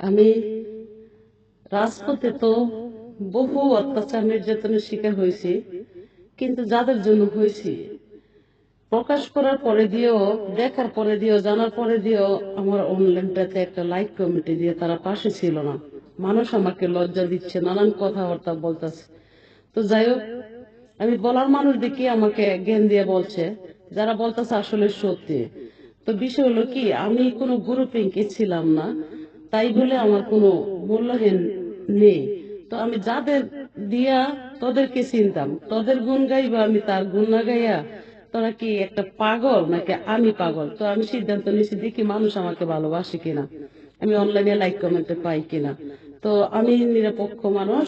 আমি রাজপথে তো বহু অত্যাচার নির্যাতনের শিকার হয়েছি, কিন্তু যাদের জন্য হয়েছি প্রকাশ করার পরে দিয়েও, দেখার পরে দিয়েও, জানার পরে দিয়েও আমার অনলাইনটাতে একটা লাইক কমিটি দিয়ে তারা পাশে ছিল না। মানুষ আমাকে লজ্জা দিচ্ছে, নানান কথাবার্তা বলতেছে। তো যাই হোক, আমি বলার মানুষ দেখি আমাকে জ্ঞান দিয়ে বলছে, যারা বলতেছে আসলে সত্যি। তো বিষয় হলো কি, আমি কোনো গ্রুপিংকে ছিলাম না, তাই বলে আমার কোনো মূল্যহীন নেই। তো আমি যাদের দিয়া তোদেরকে চিনতাম, তোদের গুণ গাইবা, আমি তার গুণ না গাইয়া তোরা কি একটা পাগল নাকি আমি পাগল? তো আমি সিদ্ধান্ত নিয়েছি, দেখি মানুষ আমাকে ভালোবাসে কিনা, আমি অনলাইনে লাইক কমেন্টে পাই কিনা। তো আমি নিরপেক্ষ মানুষ,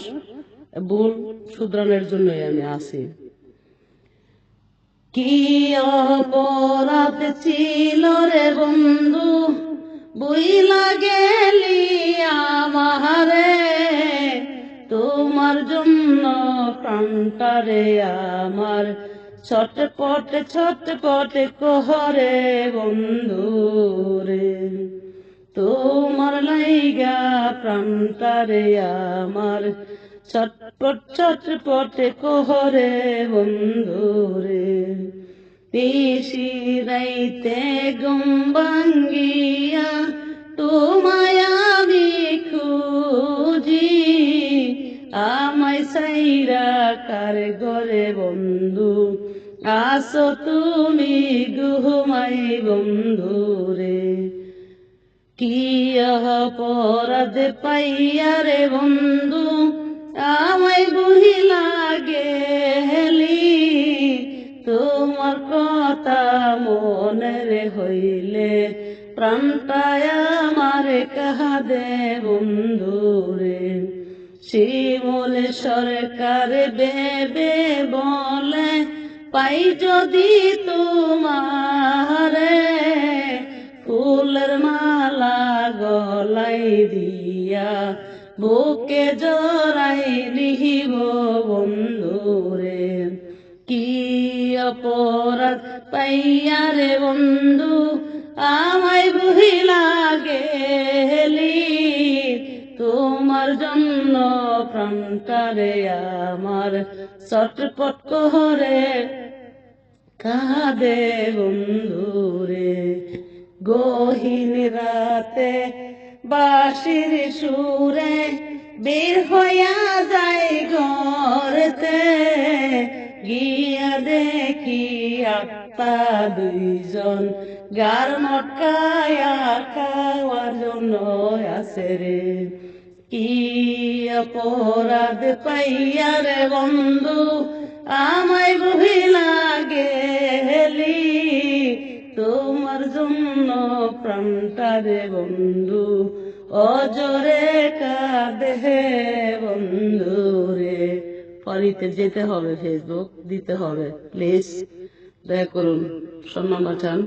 ভুল শুধরানোর জন্যই আমি আছি। কি অপরাধ ছিল রে বন্ধু, বুইলা গেলি আমারে, তোমার জন্য প্রাণটারে আমার ছটপটে ছটপটে কহরে বন্ধু রে, তোমার লাইগা প্রাণটারে আমার ছটপট ছটপটে কহরে বন্ধু রে। নিশি রাইতে ঘুম ভাঙ্গিয়া তোমায় আমি খুঁজি, আমায় সাইরা কার ঘরে বন্ধু আসো তুমি ঘুমাই বন্ধু রে। কি অপরাধ পাইয়া রে বন্ধু আমায় বুহিলা গেলি, তোমার কথা মনে রে হইলে প্রাণটায় আমার কাঁদে বন্ধু রে। শিমুল সরকার বেবে বলে পাই যদি তোমারে, ফুলের মালা গলাই দিয়া বুকে জড়াই লিহিব বন্ধু রে। কি অপরাধ পাইয়া রে বন্ধু আমায় বুহিলা গেলি, তোমার জন্য প্রাণটারে আমার ছটপট করে কাঁদে বন্ধু রে। গহীন রাতে বাঁশির সুরে বের হইয়া যায় ঘরতে, গিয়া দেখি আত্মা দুইজন গার মটকায়া খাওয়ার জন্য আছে রে। কি অপরাধ পাইয়া রে বন্ধু আমায় বুহিলা গেলি, তোমার জন্য প্রাণটারে বন্ধু অজরে কাঁদে বন্ধু রে। পরিতে যেতে হবে, ফেসবুক দিতে হবে, প্লিজ দয়া করুন, সম্মান বাঁচান।